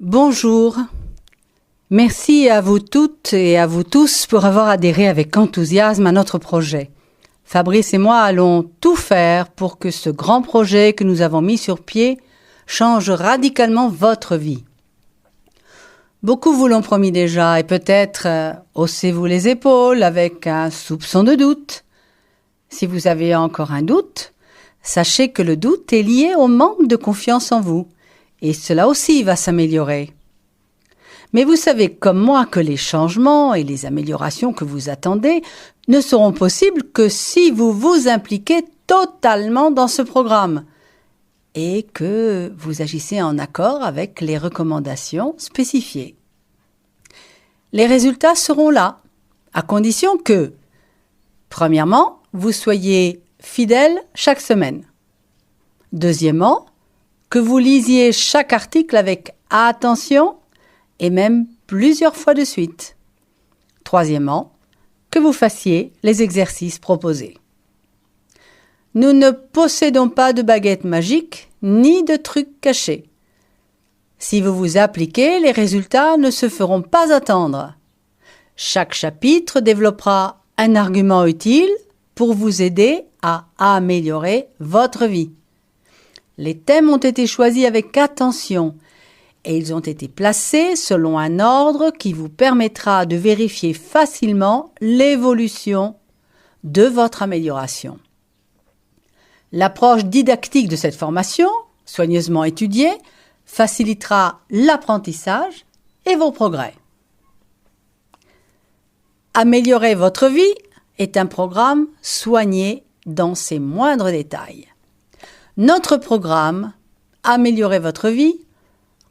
Bonjour. Merci à vous toutes et à vous tous pour avoir adhéré avec enthousiasme à notre projet. Fabrice et moi allons tout faire pour que ce grand projet que nous avons mis sur pied change radicalement votre vie. Beaucoup vous l'ont promis déjà et peut-être haussez-vous les épaules avec un soupçon de doute. Si vous avez encore un doute, sachez que le doute est lié au manque de confiance en vous et cela aussi va s'améliorer. Mais vous savez comme moi que les changements et les améliorations que vous attendez ne seront possibles que si vous vous impliquez totalement dans ce programme et que vous agissez en accord avec les recommandations spécifiées. Les résultats seront là, à condition que, premièrement, vous soyez fidèle chaque semaine. Deuxièmement, que vous lisiez chaque article avec attention et même plusieurs fois de suite. Troisièmement, que vous fassiez les exercices proposés. Nous ne possédons pas de baguette magique ni de trucs cachés. Si vous vous appliquez, les résultats ne se feront pas attendre. Chaque chapitre développera un argument utile pour vous aider à améliorer votre vie. Les thèmes ont été choisis avec attention et ils ont été placés selon un ordre qui vous permettra de vérifier facilement l'évolution de votre amélioration. L'approche didactique de cette formation, soigneusement étudiée, facilitera l'apprentissage et vos progrès. Améliorer votre vie est un programme soigné dans ses moindres détails. Notre programme, Améliorer votre vie,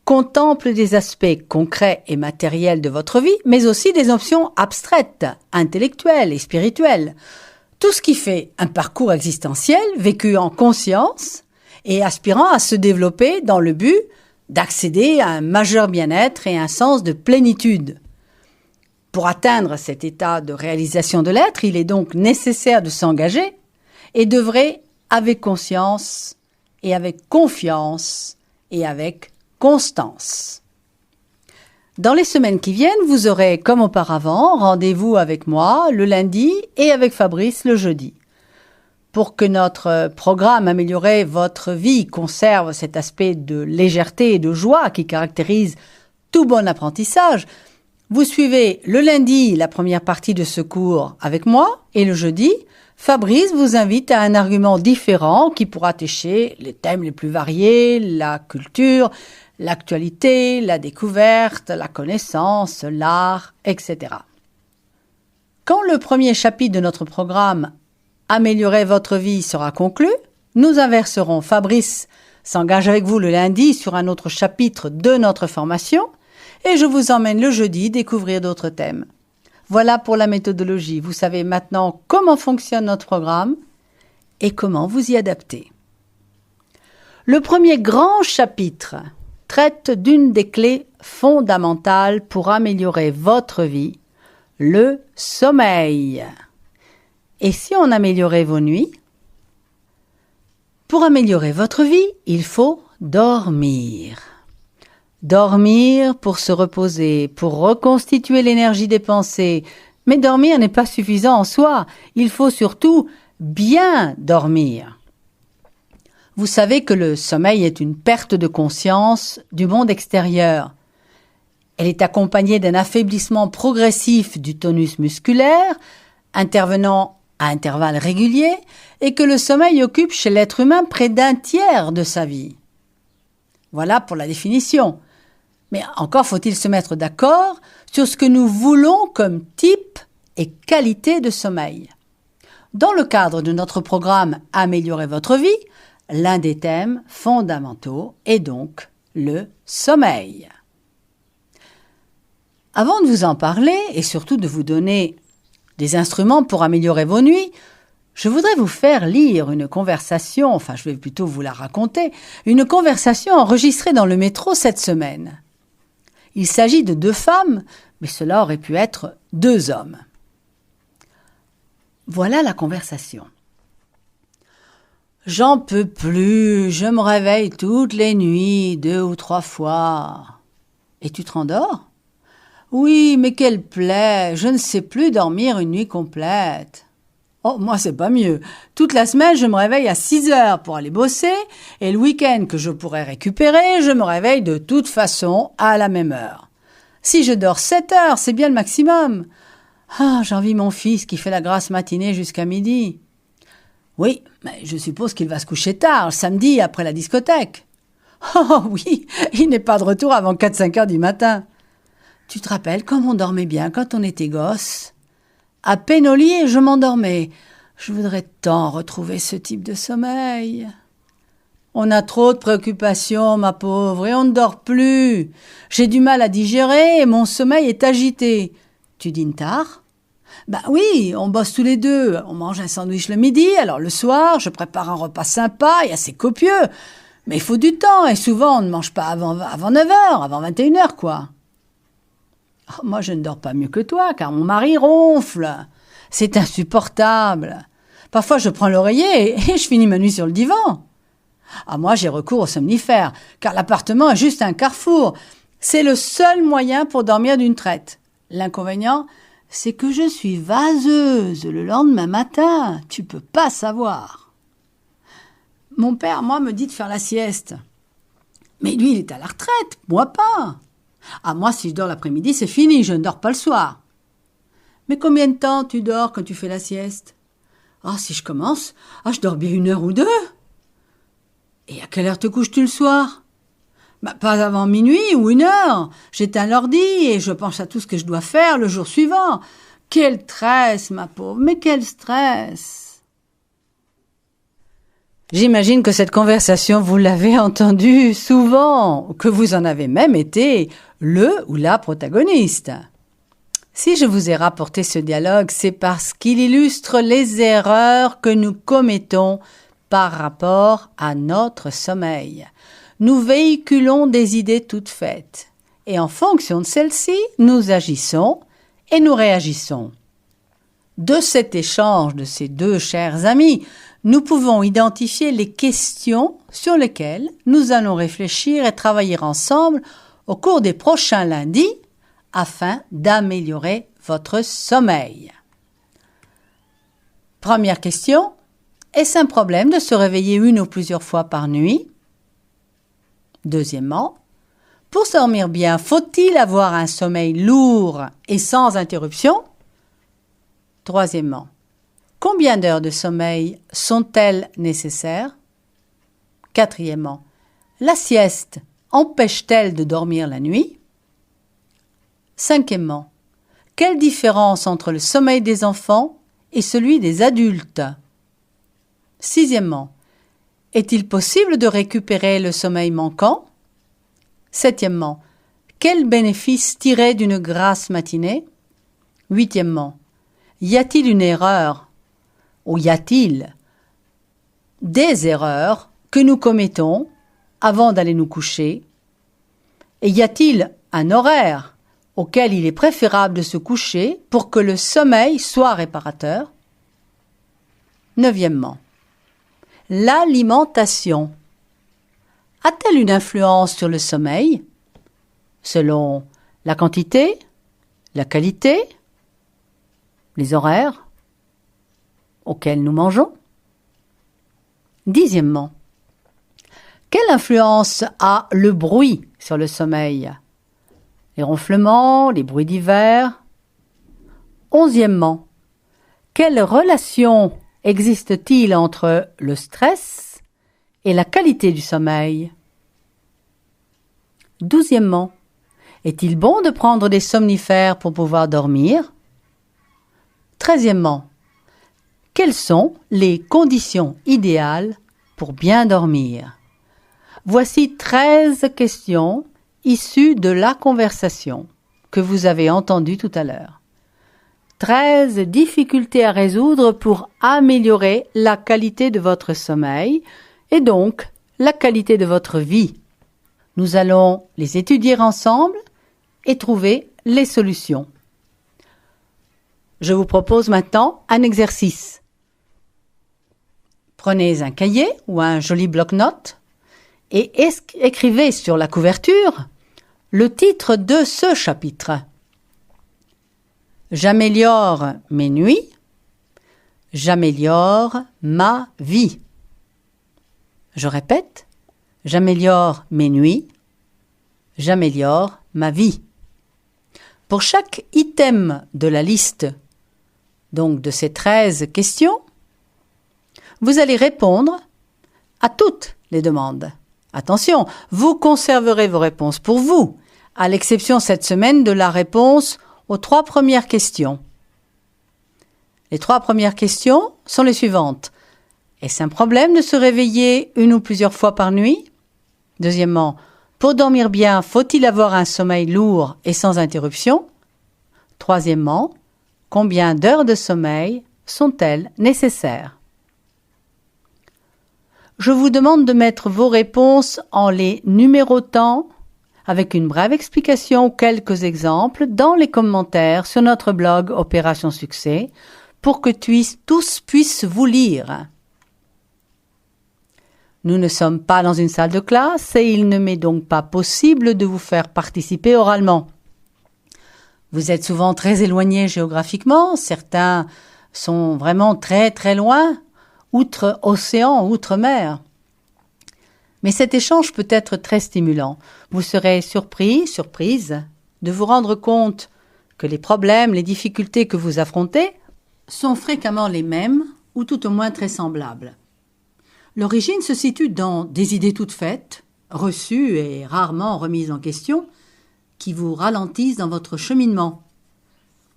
contemple des aspects concrets et matériels de votre vie, mais aussi des options abstraites, intellectuelles et spirituelles. Tout ce qui fait un parcours existentiel vécu en conscience et aspirant à se développer dans le but d'accéder à un majeur bien-être et un sens de plénitude. Pour atteindre cet état de réalisation de l'être, il est donc nécessaire de s'engager et d'œuvrer avec conscience et avec confiance et avec constance. Dans les semaines qui viennent, vous aurez, comme auparavant, rendez-vous avec moi le lundi et avec Fabrice le jeudi. Pour que notre programme Améliorer votre vie conserve cet aspect de légèreté et de joie qui caractérise tout bon apprentissage, vous suivez le lundi la première partie de ce cours avec moi et le jeudi, Fabrice vous invite à un argument différent qui pourra toucher les thèmes les plus variés, la culture, l'actualité, la découverte, la connaissance, l'art, etc. Quand le premier chapitre de notre programme Améliorer votre vie sera conclu, nous inverserons. Fabrice s'engage avec vous le lundi sur un autre chapitre de notre formation et je vous emmène le jeudi découvrir d'autres thèmes. Voilà pour la méthodologie. Vous savez maintenant comment fonctionne notre programme et comment vous y adapter. Le premier grand chapitre traite d'une des clés fondamentales pour améliorer votre vie, le sommeil. Et si on améliorait vos nuits? Pour améliorer votre vie, il faut dormir. Dormir pour se reposer, pour reconstituer l'énergie dépensée. Mais dormir n'est pas suffisant en soi. Il faut surtout bien dormir. Vous savez que le sommeil est une perte de conscience du monde extérieur. Elle est accompagnée d'un affaiblissement progressif du tonus musculaire, intervenant à intervalles réguliers, et que le sommeil occupe chez l'être humain près d'un tiers de sa vie. Voilà pour la définition. Mais encore faut-il se mettre d'accord sur ce que nous voulons comme type et qualité de sommeil. Dans le cadre de notre programme Améliorer votre vie, l'un des thèmes fondamentaux est donc le sommeil. Avant de vous en parler et surtout de vous donner des instruments pour améliorer vos nuits, je voudrais vous faire lire une conversation, enfin je vais plutôt vous la raconter, une conversation enregistrée dans le métro cette semaine. Il s'agit de 2 femmes, mais cela aurait pu être 2 hommes. Voilà la conversation. J'en peux plus, je me réveille toutes les nuits, 2 ou 3 fois. Et tu te rendors? Oui, mais quelle plaie! Je ne sais plus dormir une nuit complète. Oh, moi, c'est pas mieux. Toute la semaine, je me réveille à 6 heures pour aller bosser, et le week-end que je pourrais récupérer, je me réveille de toute façon à la même heure. Si je dors 7 heures, c'est bien le maximum. Ah, j'envie mon fils qui fait la grasse matinée jusqu'à midi. Oui, mais je suppose qu'il va se coucher tard, le samedi, après la discothèque. Oh oui, il n'est pas de retour avant 4-5 heures du matin. Tu te rappelles comme on dormait bien quand on était gosse? À peine au lit, je m'endormais. Je voudrais tant retrouver ce type de sommeil. On a trop de préoccupations, ma pauvre, et on ne dort plus. J'ai du mal à digérer et mon sommeil est agité. Tu dînes tard? Ben oui, on bosse tous les deux. On mange un sandwich le midi, alors le soir, je prépare un repas sympa et assez copieux. Mais il faut du temps, et souvent on ne mange pas avant 9 heures, avant 21 heures, quoi. Oh, moi, je ne dors pas mieux que toi, car mon mari ronfle. C'est insupportable. Parfois, je prends l'oreiller et je finis ma nuit sur le divan. Ah, moi, j'ai recours aux somnifères, car l'appartement est juste un carrefour. C'est le seul moyen pour dormir d'une traite. L'inconvénient, c'est que je suis vaseuse le lendemain matin. Tu peux pas savoir. Mon père, moi, me dit de faire la sieste. Mais lui, il est à la retraite, moi pas. Ah, moi, si je dors l'après-midi, c'est fini, je ne dors pas le soir. Mais combien de temps tu dors quand tu fais la sieste? Ah, si je commence, je dors bien 1 heure ou 2. Et à quelle heure te couches-tu le soir? Pas avant minuit ou 1 heure. J'éteins l'ordi et je pense à tout ce que je dois faire le jour suivant. Quel stress, ma pauvre, mais quel stress! J'imagine que cette conversation, vous l'avez entendue souvent, que vous en avez même été le ou la protagoniste. Si je vous ai rapporté ce dialogue, c'est parce qu'il illustre les erreurs que nous commettons par rapport à notre sommeil. Nous véhiculons des idées toutes faites, et en fonction de celles-ci, nous agissons et nous réagissons. De cet échange de ces deux chers amis, nous pouvons identifier les questions sur lesquelles nous allons réfléchir et travailler ensemble au cours des prochains lundis afin d'améliorer votre sommeil. Première question, est-ce un problème de se réveiller 1 ou plusieurs fois par nuit? Deuxièmement, pour dormir bien, faut-il avoir un sommeil lourd et sans interruption? Troisièmement, combien d'heures de sommeil sont-elles nécessaires? Quatrièmement, la sieste empêche-t-elle de dormir la nuit? Cinquièmement, quelle différence entre le sommeil des enfants et celui des adultes? Sixièmement, est-il possible de récupérer le sommeil manquant? Septièmement, quel bénéfice tirer d'une grasse matinée? Huitièmement, y a-t-il une erreur ou y a-t-il des erreurs que nous commettons avant d'aller nous coucher? Et y a-t-il un horaire auquel il est préférable de se coucher pour que le sommeil soit réparateur? Neuvièmement, l'alimentation a-t-elle une influence sur le sommeil selon la quantité, la qualité, les horaires auxquels nous mangeons? Dixièmement, quelle influence a le bruit sur le sommeil? Les ronflements, les bruits divers? Onzièmement, quelle relation existe-t-il entre le stress et la qualité du sommeil? Douzièmement, est-il bon de prendre des somnifères pour pouvoir dormir? Treizièmement, quelles sont les conditions idéales pour bien dormir? Voici 13 questions issues de la conversation que vous avez entendue tout à l'heure. 13 difficultés à résoudre pour améliorer la qualité de votre sommeil et donc la qualité de votre vie. Nous allons les étudier ensemble et trouver les solutions. Je vous propose maintenant un exercice. Prenez un cahier ou un joli bloc-notes et écrivez sur la couverture le titre de ce chapitre. J'améliore mes nuits, j'améliore ma vie. Je répète, j'améliore mes nuits, j'améliore ma vie. Pour chaque item de la liste, donc de ces 13 questions, vous allez répondre à toutes les demandes. Attention, vous conserverez vos réponses pour vous, à l'exception cette semaine de la réponse aux 3 premières questions. Les 3 premières questions sont les suivantes. Est-ce un problème de se réveiller une ou plusieurs fois par nuit? Deuxièmement, pour dormir bien, faut-il avoir un sommeil lourd et sans interruption? Troisièmement, combien d'heures de sommeil sont-elles nécessaires? Je vous demande de mettre vos réponses en les numérotant avec une brève explication ou quelques exemples dans les commentaires sur notre blog Opération Succès pour que tous puissent vous lire. Nous ne sommes pas dans une salle de classe et il ne m'est donc pas possible de vous faire participer oralement. Vous êtes souvent très éloignés géographiquement, certains sont vraiment très très loin, outre-océan, outre-mer. Mais cet échange peut être très stimulant. Vous serez surprise de vous rendre compte que les problèmes, les difficultés que vous affrontez sont fréquemment les mêmes ou tout au moins très semblables. L'origine se situe dans des idées toutes faites, reçues et rarement remises en question, qui vous ralentissent dans votre cheminement.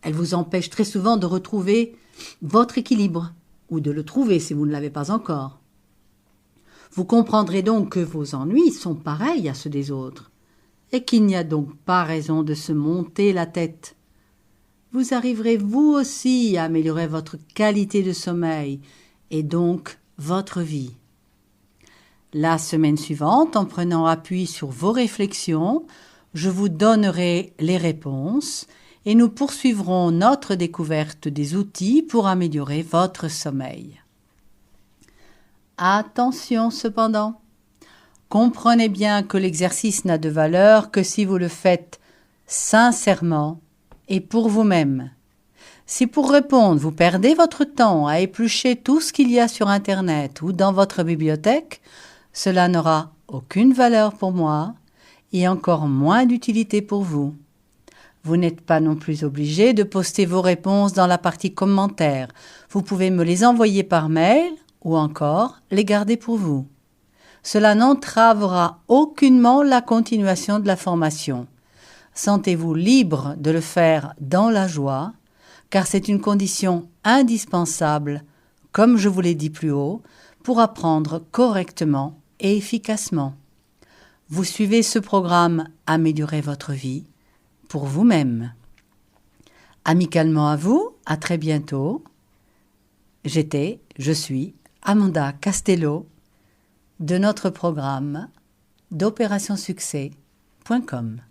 Elles vous empêchent très souvent de retrouver votre équilibre, ou de le trouver si vous ne l'avez pas encore. Vous comprendrez donc que vos ennuis sont pareils à ceux des autres, et qu'il n'y a donc pas raison de se monter la tête. Vous arriverez vous aussi à améliorer votre qualité de sommeil, et donc votre vie. La semaine suivante, en prenant appui sur vos réflexions, je vous donnerai les réponses et nous poursuivrons notre découverte des outils pour améliorer votre sommeil. Attention cependant, comprenez bien que l'exercice n'a de valeur que si vous le faites sincèrement et pour vous-même. Si pour répondre, vous perdez votre temps à éplucher tout ce qu'il y a sur Internet ou dans votre bibliothèque, cela n'aura aucune valeur pour moi et encore moins d'utilité pour vous. Vous n'êtes pas non plus obligé de poster vos réponses dans la partie commentaires. Vous pouvez me les envoyer par mail ou encore les garder pour vous. Cela n'entravera aucunement la continuation de la formation. Sentez-vous libre de le faire dans la joie, car c'est une condition indispensable, comme je vous l'ai dit plus haut, pour apprendre correctement et efficacement. Vous suivez ce programme Améliorer votre vie pour vous-même. Amicalement à vous, à très bientôt. Je suis Amanda Castello de notre programme d'opérationsuccès.com.